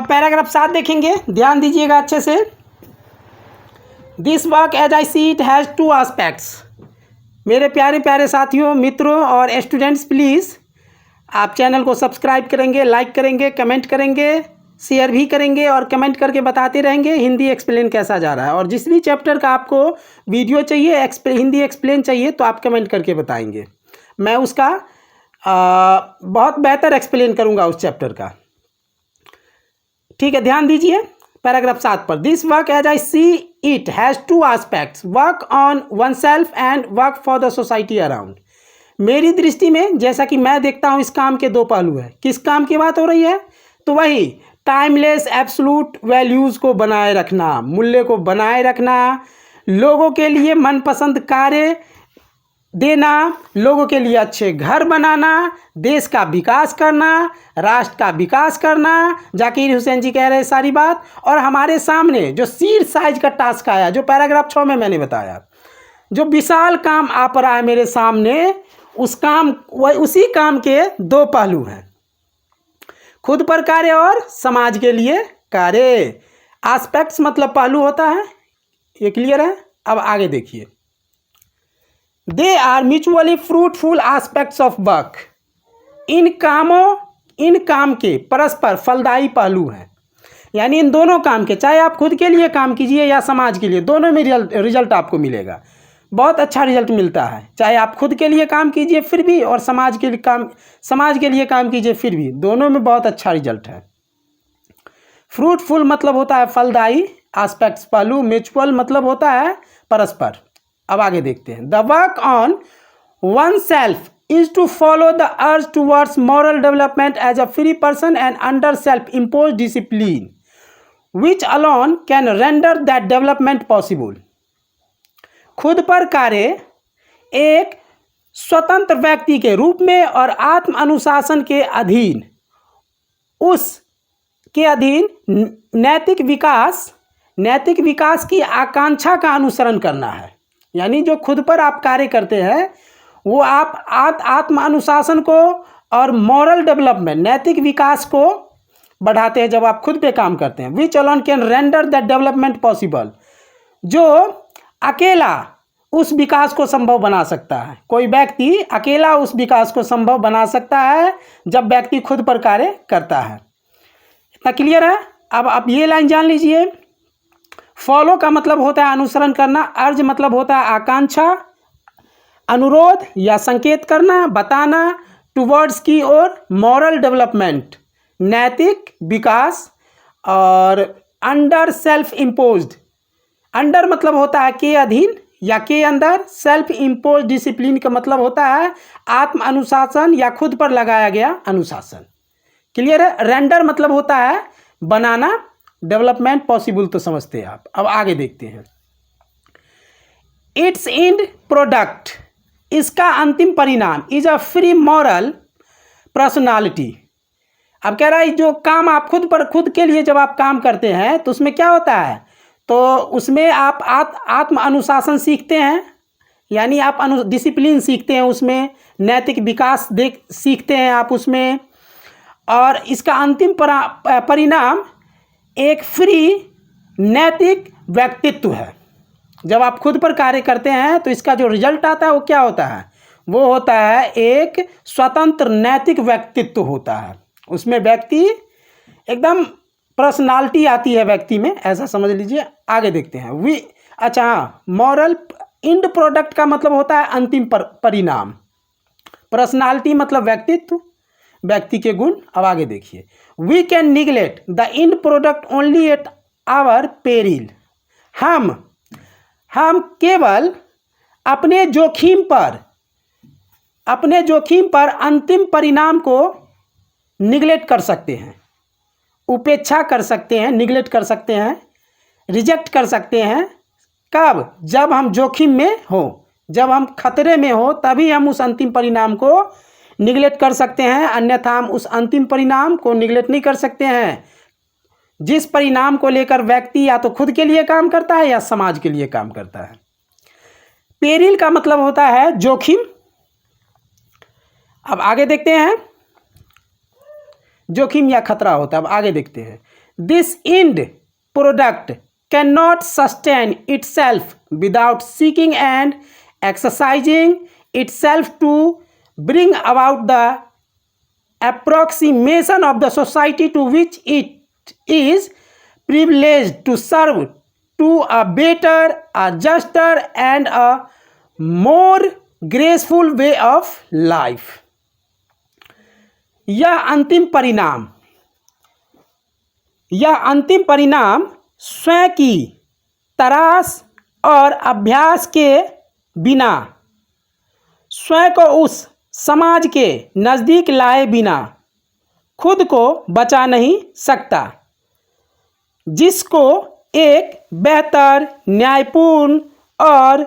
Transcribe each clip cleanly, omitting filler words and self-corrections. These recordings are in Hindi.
पैराग्राफ 7 देखेंगे, ध्यान दीजिएगा अच्छे से। This work as I see it has two aspects. मेरे प्यारे प्यारे साथियों, मित्रों और स्टूडेंट्स, प्लीज़ आप चैनल को सब्सक्राइब करेंगे, लाइक करेंगे, कमेंट करेंगे, शेयर भी करेंगे और कमेंट करके बताते रहेंगे हिंदी एक्सप्लेन कैसा जा रहा है। और जिस भी चैप्टर का आपको वीडियो चाहिए, हिंदी एक्सप्लेन चाहिए, तो आप कमेंट करके बताएंगे, मैं उसका बहुत बेहतर एक्सप्लेन करूँगा उस चैप्टर का। ठीक है, ध्यान दीजिए पैराग्राफ 7 पर। This work as I see it has two aspects, work on oneself and work for the society around. मेरी दृष्टि में, जैसा कि मैं देखता हूँ, इस काम के दो पहलू हैं। किस काम की बात हो रही है? तो वही टाइमलेस एब्सोल्यूट वैल्यूज़ को बनाए रखना, मूल्य को बनाए रखना, लोगों के लिए मनपसंद कार्य देना, लोगों के लिए अच्छे घर बनाना, देश का विकास करना, राष्ट्र का विकास करना। जाकिर हुसैन जी कह रहे हैं सारी बात। और हमारे सामने जो सीट साइज का टास्क आया, जो पैराग्राफ 6 में मैंने बताया, जो विशाल काम आ पड़ा है मेरे सामने, उसी काम के दो पहलू हैं, खुद पर कार्य और समाज के लिए कार्य। एस्पेक्ट्स मतलब पहलू होता है, ये क्लियर है? अब आगे देखिए। They are mutually fruitful aspects of work. इन काम के परस्पर फलदायी पहलू हैं। यानी इन दोनों काम के, चाहे आप खुद के लिए काम कीजिए या समाज के लिए, दोनों में रिजल्ट आपको मिलेगा, बहुत अच्छा रिजल्ट मिलता है। चाहे आप खुद के लिए काम कीजिए फिर भी, और समाज के लिए काम कीजिए फिर भी, दोनों में बहुत अच्छा रिजल्ट है। फ्रूटफुल मतलब होता है फलदायी, एस्पेक्ट्स पहलू, म्यूचुअल मतलब होता है परस्पर। अब आगे देखते हैं। The work on oneself is to follow the urge towards moral development as a free person and under self impose discipline which alone can render that development possible. खुद पर कार्य एक स्वतंत्र व्यक्ति के रूप में और आत्म अनुशासन के अधीन, नैतिक विकास की आकांक्षा का अनुसरण करना है। यानी जो खुद पर आप कार्य करते हैं वो आप आत्म अनुशासन को और मॉरल डेवलपमेंट, नैतिक विकास को बढ़ाते हैं जब आप खुद पे काम करते हैं। Which alone can render that development possible, जो अकेला उस विकास को संभव बना सकता है। कोई व्यक्ति अकेला उस विकास को संभव बना सकता है जब व्यक्ति खुद पर कार्य करता है। इतना क्लियर है? अब आप ये लाइन जान लीजिए। फॉलो का मतलब होता है अनुसरण करना, अर्ज मतलब होता है आकांक्षा, अनुरोध या संकेत करना, बताना, टुवर्ड्स की ओर, मॉरल डेवलपमेंट नैतिक विकास, और अंडर सेल्फ इम्पोज्ड, अंडर मतलब होता है के अधीन या के अंदर, सेल्फ इम्पोज डिसिप्लिन का मतलब होता है आत्म अनुशासन या खुद पर लगाया गया अनुशासन। क्लियर है? रेंडर मतलब होता है बनाना, डेवलपमेंट पॉसिबल तो समझते हैं आप। अब आगे देखते हैं। इट्स एंड प्रोडक्ट, इसका अंतिम परिणाम, is a free moral personality. अब कह रहा है जो काम आप खुद के लिए जब आप काम करते हैं तो उसमें क्या होता है, तो उसमें आप आत्म अनुशासन सीखते हैं, यानी आप डिसिप्लिन सीखते हैं, उसमें नैतिक विकास सीखते हैं आप उसमें। और इसका अंतिम परिणाम एक फ्री नैतिक व्यक्तित्व है। जब आप खुद पर कार्य करते हैं तो इसका जो रिजल्ट आता है वो क्या होता है? वो होता है एक स्वतंत्र नैतिक व्यक्तित्व होता है। उसमें व्यक्ति एकदम पर्सनालिटी आती है व्यक्ति में, ऐसा समझ लीजिए। आगे देखते हैं। मॉरल एंड प्रोडक्ट का मतलब होता है अंतिम परिणाम, पर्सनालिटी मतलब व्यक्तित्व, व्यक्ति के गुण। अब आगे देखिए। We can neglect the end product only at our peril. हम केवल अपने जोखिम पर अंतिम परिणाम को निगलेक्ट कर सकते हैं, उपेक्षा कर सकते हैं, निगलेक्ट कर सकते हैं, रिजेक्ट कर सकते हैं। कब? जब हम जोखिम में हो, जब हम खतरे में हो, तभी हम उस अंतिम परिणाम को निगलेक्ट कर सकते हैं, अन्यथा हम उस अंतिम परिणाम को निगलेक्ट नहीं कर सकते हैं। जिस परिणाम को लेकर व्यक्ति या तो खुद के लिए काम करता है या समाज के लिए काम करता है। पेरिल का मतलब होता है जोखिम। अब आगे देखते हैं, जोखिम या खतरा होता है। अब आगे देखते हैं। This end product cannot sustain itself without seeking and exercising itself to bring about the approximation of the society to which it is privileged to serve to a better, a juster and a more graceful way of life. यह अंतिम परिणाम स्वयं की तराश और अभ्यास के बिना, स्वयं को उस समाज के नज़दीक लाए बिना खुद को बचा नहीं सकता जिसको एक बेहतर, न्यायपूर्ण और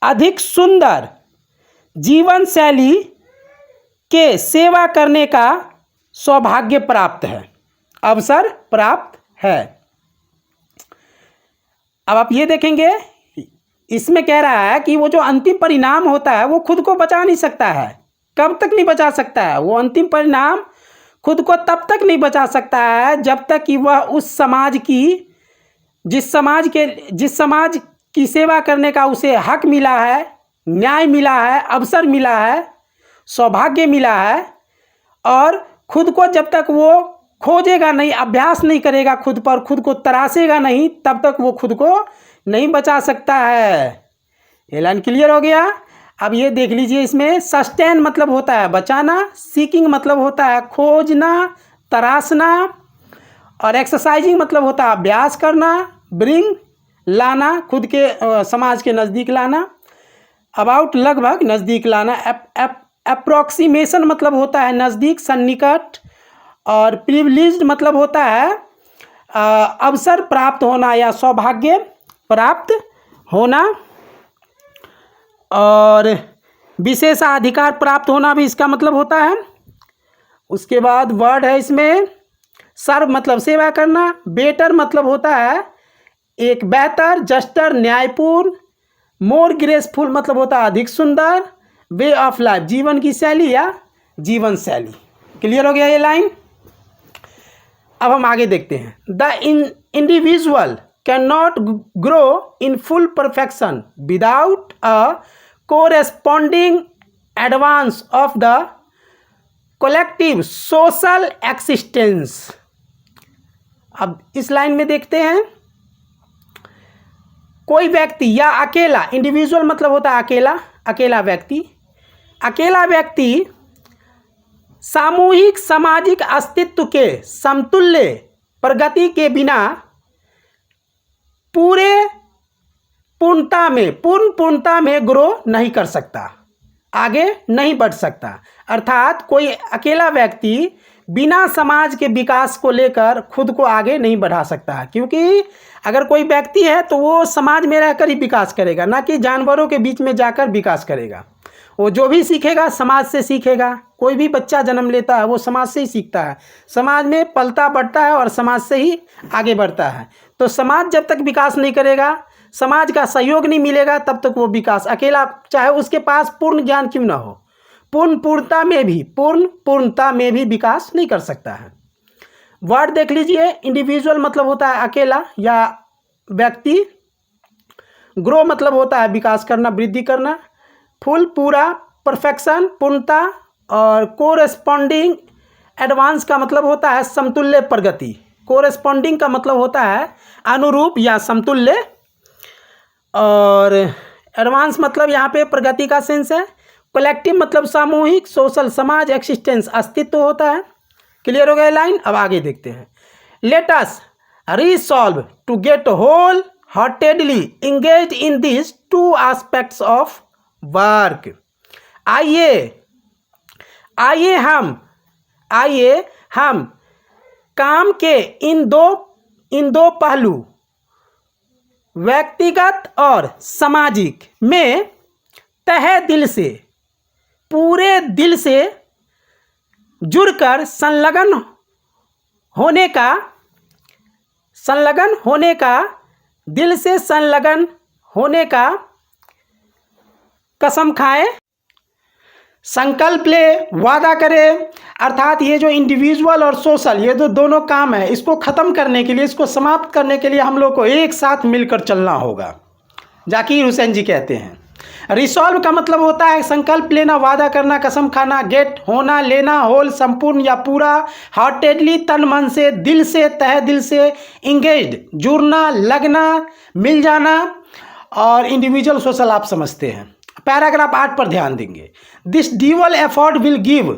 अधिक सुंदर जीवन शैली के सेवा करने का सौभाग्य प्राप्त है, अवसर प्राप्त है। अब आप ये देखेंगे, इसमें कह रहा है कि वो जो अंतिम परिणाम होता है वो खुद को बचा नहीं सकता है। कब तक नहीं बचा सकता है? वो अंतिम परिणाम खुद को तब तक नहीं बचा सकता है जब तक कि वह उस समाज की, जिस समाज की सेवा करने का उसे हक मिला है, न्याय मिला है, अवसर मिला है, सौभाग्य मिला है, और खुद को जब तक वो खोजेगा नहीं, अभ्यास नहीं करेगा खुद पर, खुद को तराशेगा नहीं, तब तक वो खुद को नहीं बचा सकता है। ये लाइन क्लियर हो गया? अब ये देख लीजिए, इसमें सस्टेन मतलब होता है बचाना, सीकिंग मतलब होता है खोजना, तराशना, और एक्सरसाइजिंग मतलब होता है अभ्यास करना, ब्रिंग लाना, खुद के समाज के नज़दीक लाना, अबाउट लगभग नज़दीक लाना, अप्रोक्सीमेशन मतलब होता है नज़दीक, सन्निकट, और प्रिविलेज्ड मतलब होता है अवसर प्राप्त होना या सौभाग्य प्राप्त होना, और विशेषाधिकार प्राप्त होना भी इसका मतलब होता है। उसके बाद वर्ड है इसमें सर्व मतलब सेवा करना, बेटर मतलब होता है एक बेहतर, जस्टर न्यायपूर्ण, मोर ग्रेसफुल मतलब होता है अधिक सुंदर, वे ऑफ लाइफ जीवन की शैली या जीवन शैली। क्लियर हो गया ये लाइन? अब हम आगे देखते हैं। The individual can not grow in full perfection without a corresponding advance of the collective social existence. अब इस लाइन में देखते हैं, कोई व्यक्ति या अकेला, इंडिविजुअल मतलब होता है अकेला, अकेला व्यक्ति सामूहिक सामाजिक अस्तित्व के समतुल्य प्रगति के बिना पूर्ण पूर्णता में ग्रो नहीं कर सकता, आगे नहीं बढ़ सकता। अर्थात कोई अकेला व्यक्ति बिना समाज के विकास को लेकर खुद को आगे नहीं बढ़ा सकता है, क्योंकि अगर कोई व्यक्ति है तो वो समाज में रहकर ही विकास करेगा, ना कि जानवरों के बीच में जाकर विकास करेगा। वो जो भी सीखेगा समाज से सीखेगा। कोई भी बच्चा जन्म लेता है वो समाज से ही सीखता है, समाज में पलता बढ़ता है और समाज से ही आगे बढ़ता है। तो समाज जब तक विकास नहीं करेगा, समाज का सहयोग नहीं मिलेगा, तब तक वो विकास अकेला, चाहे उसके पास पूर्ण ज्ञान क्यों ना हो, पूर्णता में भी विकास नहीं कर सकता है। वर्ड देख लीजिए, इंडिविजुअल मतलब होता है अकेला या व्यक्ति, ग्रो मतलब होता है विकास करना, वृद्धि करना, फुल पूरा, परफेक्शन पूर्णता, और कोरेस्पॉन्डिंग एडवांस का मतलब होता है समतुल्य प्रगति। कोरेस्पॉन्डिंग का मतलब होता है अनुरूप या समतुल्य, और एडवांस मतलब यहाँ पे प्रगति का सेंस है। कलेक्टिव मतलब सामूहिक, सोशल समाज, एक्सिस्टेंस अस्तित्व होता है। क्लियर हो गया लाइन? अब आगे देखते हैं। Let us resolve to get wholeheartedly engage in this two aspects of work. आइए हम काम के इन दो पहलू, व्यक्तिगत और सामाजिक में तहे दिल से, पूरे दिल से जुड़कर संलग्न होने का कसम खाएं, संकल्प ले, वादा करे। अर्थात ये जो इंडिविजुअल और सोशल, ये जो दोनों काम है, इसको ख़त्म करने के लिए, इसको समाप्त करने के लिए हम लोग को एक साथ मिलकर चलना होगा, जाकिर हुसैन जी कहते हैं। रिसॉल्व का मतलब होता है संकल्प लेना, वादा करना, कसम खाना। गेट होना, लेना, होल संपूर्ण या पूरा। हार्टेडली तन मन से, दिल से, तहे दिल से। इंगेज्ड जुड़ना, लगना, मिल जाना। और इंडिविजुअल सोशल आप समझते हैं। पैराग्राफ 8 पर ध्यान देंगे। This dual effort will give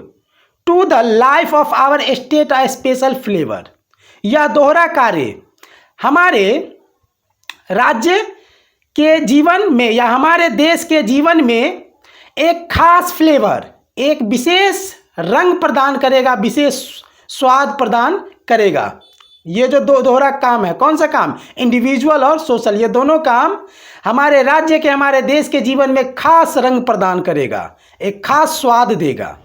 to the life of our state a special flavour. यह दोहरा कार्य हमारे राज्य के जीवन में या हमारे देश के जीवन में एक खास फ्लेवर, एक विशेष रंग प्रदान करेगा, विशेष स्वाद प्रदान करेगा। ये जो दोहरा काम है, कौन सा काम? इंडिविजुअल और सोशल, ये दोनों काम हमारे राज्य के, हमारे देश के जीवन में खास रंग प्रदान करेगा, एक खास स्वाद देगा।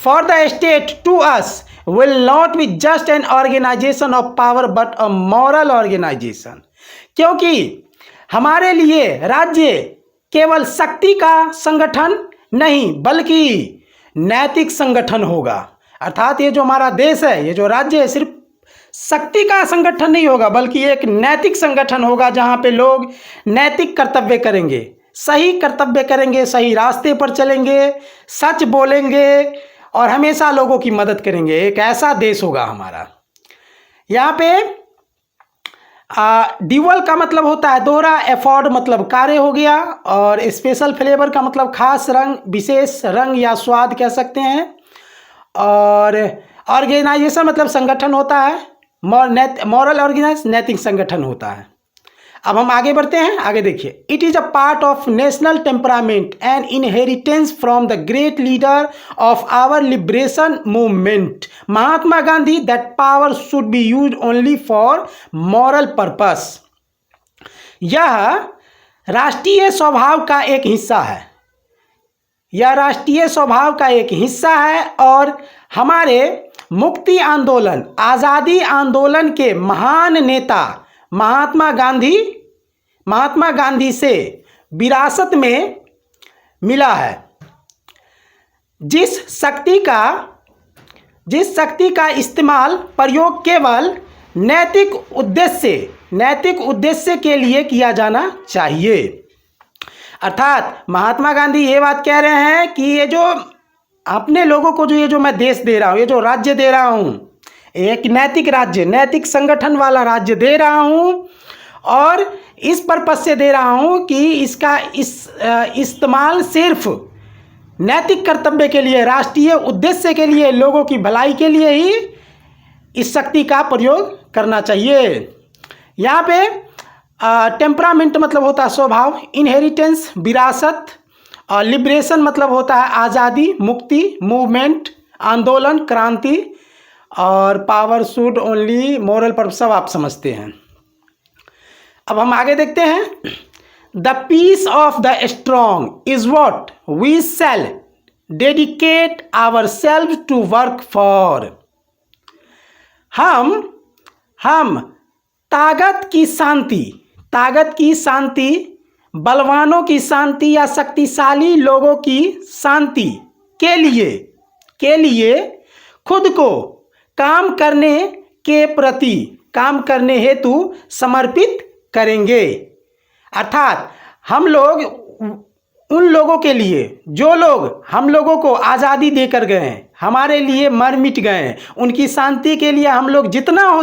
For the state to us will not be just an organisation of power but a moral organisation. क्योंकि हमारे लिए राज्य केवल शक्ति का संगठन नहीं बल्कि नैतिक संगठन होगा। अर्थात ये जो हमारा देश है, ये जो राज्य है, सिर्फ शक्ति का संगठन नहीं होगा बल्कि एक नैतिक संगठन होगा, जहाँ पे लोग नैतिक कर्तव्य करेंगे, सही कर्तव्य करेंगे, सही रास्ते पर चलेंगे, सच बोलेंगे और हमेशा लोगों की मदद करेंगे। एक ऐसा देश होगा हमारा। यहाँ पे ड्यूअल का मतलब होता है दोहरा, एफर्ट मतलब कार्य हो गया, और स्पेशल फ्लेवर का मतलब खास रंग, विशेष रंग या स्वाद कह सकते हैं। और ऑर्गेनाइजेशन मतलब संगठन होता है, मॉरल ऑर्गेनाइज नैतिक संगठन होता है। अब हम आगे बढ़ते हैं, आगे देखिए। It is a part of national temperament and inheritance from the great leader of our liberation movement Mahatma Gandhi that power should be use only for moral purpose. यह राष्ट्रीय स्वभाव का एक हिस्सा है, यह राष्ट्रीय स्वभाव का एक हिस्सा है और हमारे मुक्ति आंदोलन, आज़ादी आंदोलन के महान नेता महात्मा गांधी से विरासत में मिला है। जिस शक्ति का इस्तेमाल, प्रयोग केवल नैतिक उद्देश्य के लिए किया जाना चाहिए। अर्थात महात्मा गांधी ये बात कह रहे हैं कि ये जो अपने लोगों को ये जो मैं देश दे रहा हूँ, ये जो राज्य दे रहा हूँ, एक नैतिक राज्य, नैतिक संगठन वाला राज्य दे रहा हूँ, और इस पर्पस से दे रहा हूँ कि इसका इस्तेमाल सिर्फ नैतिक कर्तव्य के लिए, राष्ट्रीय उद्देश्य के लिए, लोगों की भलाई के लिए ही इस शक्ति का प्रयोग करना चाहिए। यहाँ पे टेम्परामेंट मतलब होता है स्वभाव, इनहेरिटेंस विरासत, और लिबरेशन मतलब होता है आज़ादी, मुक्ति, मूवमेंट आंदोलन, क्रांति, और power should only moral purpose, सब आप समझते हैं। अब हम आगे देखते हैं। The peace of the strong is what we shall dedicate ourselves to work for. हम ताकत की शांति, बलवानों की शांति या शक्तिशाली लोगों की शांति के लिए खुद को काम करने हेतु समर्पित करेंगे। अर्थात हम लोग उन लोगों के लिए जो लोग हम लोगों को आज़ादी देकर गए हैं, हमारे लिए मर मिट गए हैं, उनकी शांति के लिए हम लोग जितना हो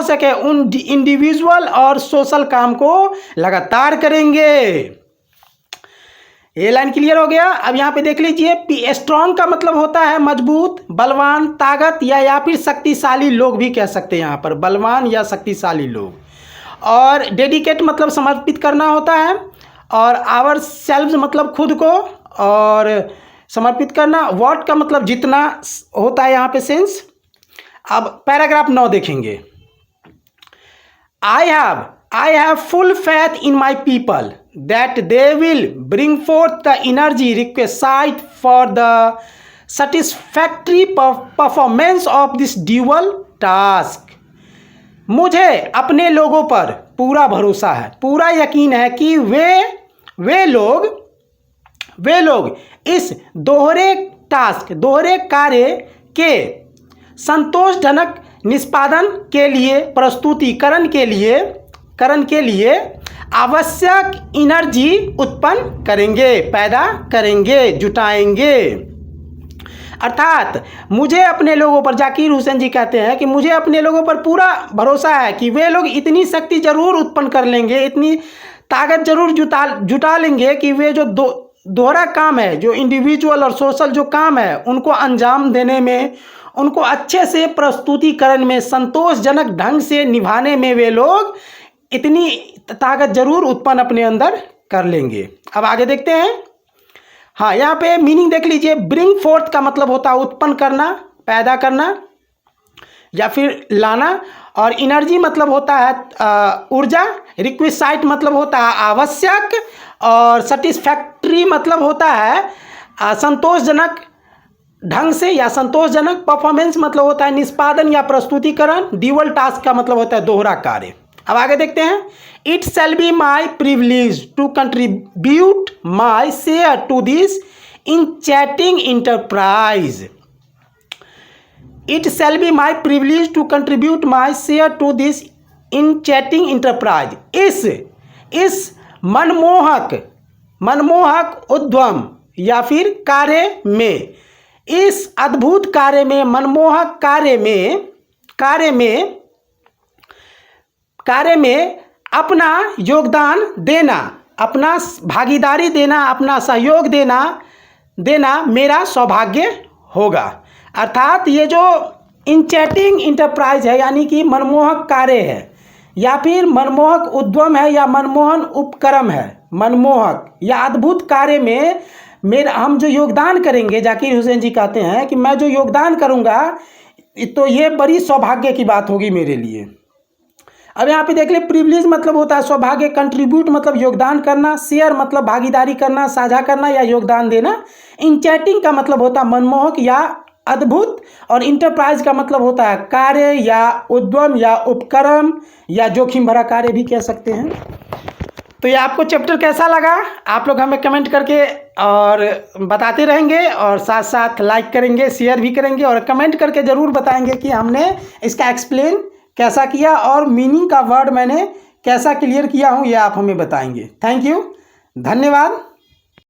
सके उन इंडिविजुअल और सोशल काम को लगातार करेंगे। ये लाइन क्लियर हो गया। अब यहाँ पे देख लीजिए, स्ट्रॉन्ग का मतलब होता है मजबूत, बलवान, ताकत या फिर शक्तिशाली लोग भी कह सकते हैं, यहाँ पर बलवान या शक्तिशाली लोग। और डेडिकेट मतलब समर्पित करना होता है, और आवर सेल्व्स मतलब खुद को और समर्पित करना। व्हाट का मतलब जितना होता है यहाँ पे सेंस। अब पैराग्राफ 9 देखेंगे। I have full faith in my people that they will bring forth the energy requisite for the satisfactory performance of this dual task. मुझे अपने लोगों पर पूरा भरोसा है, पूरा यकीन है कि वे वे लोग इस दोहरे टास्क, दोहरे कार्य के संतोषजनक निष्पादन के लिए, प्रस्तुतिकरण के लिए आवश्यक एनर्जी उत्पन्न करेंगे, पैदा करेंगे, जुटाएंगे। अर्थात मुझे अपने लोगों पर, जाकिर हुसैन जी कहते हैं कि मुझे अपने लोगों पर पूरा भरोसा है कि वे लोग इतनी शक्ति जरूर उत्पन्न कर लेंगे, इतनी ताकत जरूर जुटा लेंगे कि वे जो दोहरा काम है, जो इंडिविजुअल और सोशल जो काम है, उनको अंजाम देने में, उनको अच्छे से प्रस्तुतिकरण में, संतोषजनक ढंग से निभाने में वे लोग इतनी ताकत जरूर उत्पन्न अपने अंदर कर लेंगे। अब आगे देखते हैं। हाँ, यहाँ पे मीनिंग देख लीजिए। ब्रिंग फोर्थ का मतलब होता है उत्पन्न करना, पैदा करना या फिर लाना, और एनर्जी मतलब होता है ऊर्जा, रिक्विसाइट मतलब होता है आवश्यक, और सेटिस्फैक्ट्री मतलब होता है संतोषजनक ढंग से या संतोषजनक। परफॉर्मेंस मतलब होता है निष्पादन या प्रस्तुतिकरण। ड्यूअल टास्क का मतलब होता है दोहरा कार्य। अब आगे देखते हैं। It shall be my privilege to contribute my share to this enchanting enterprise. It shall be my privilege to contribute my share to this enchanting enterprise. इस मनमोहक उद्यम या फिर कार्य में, इस अद्भुत कार्य में, मनमोहक कार्य में अपना योगदान देना, अपना भागीदारी देना, अपना सहयोग देना मेरा सौभाग्य होगा। अर्थात ये जो इनचैटिंग इंटरप्राइज है, यानी कि मनमोहक कार्य है या फिर मनमोहक उद्यम है या मनमोहन उपक्रम है, मनमोहक या अद्भुत कार्य में हम जो योगदान करेंगे, जाकिर हुसैन जी कहते हैं कि मैं जो योगदान करूंगा तो ये बड़ी सौभाग्य की बात होगी मेरे लिए। अब यहाँ पे देख ले, प्रिविलेज मतलब होता है सौभाग्य, कंट्रीब्यूट मतलब योगदान करना, शेयर मतलब भागीदारी करना, साझा करना या योगदान देना, इनचैटिंग का मतलब होता है मनमोहक या अद्भुत, और इंटरप्राइज का मतलब होता है कार्य या उद्यम या उपक्रम या जोखिम भरा कार्य भी कह सकते हैं। तो ये आपको चैप्टर कैसा लगा आप लोग हमें कमेंट करके और बताते रहेंगे, और साथ साथ लाइक करेंगे, शेयर भी करेंगे, और कमेंट करके ज़रूर बताएंगे कि हमने इसका एक्सप्लेन कैसा किया और मीनिंग का वर्ड मैंने कैसा क्लियर किया हूँ, ये आप हमें बताएंगे। थैंक यू, धन्यवाद।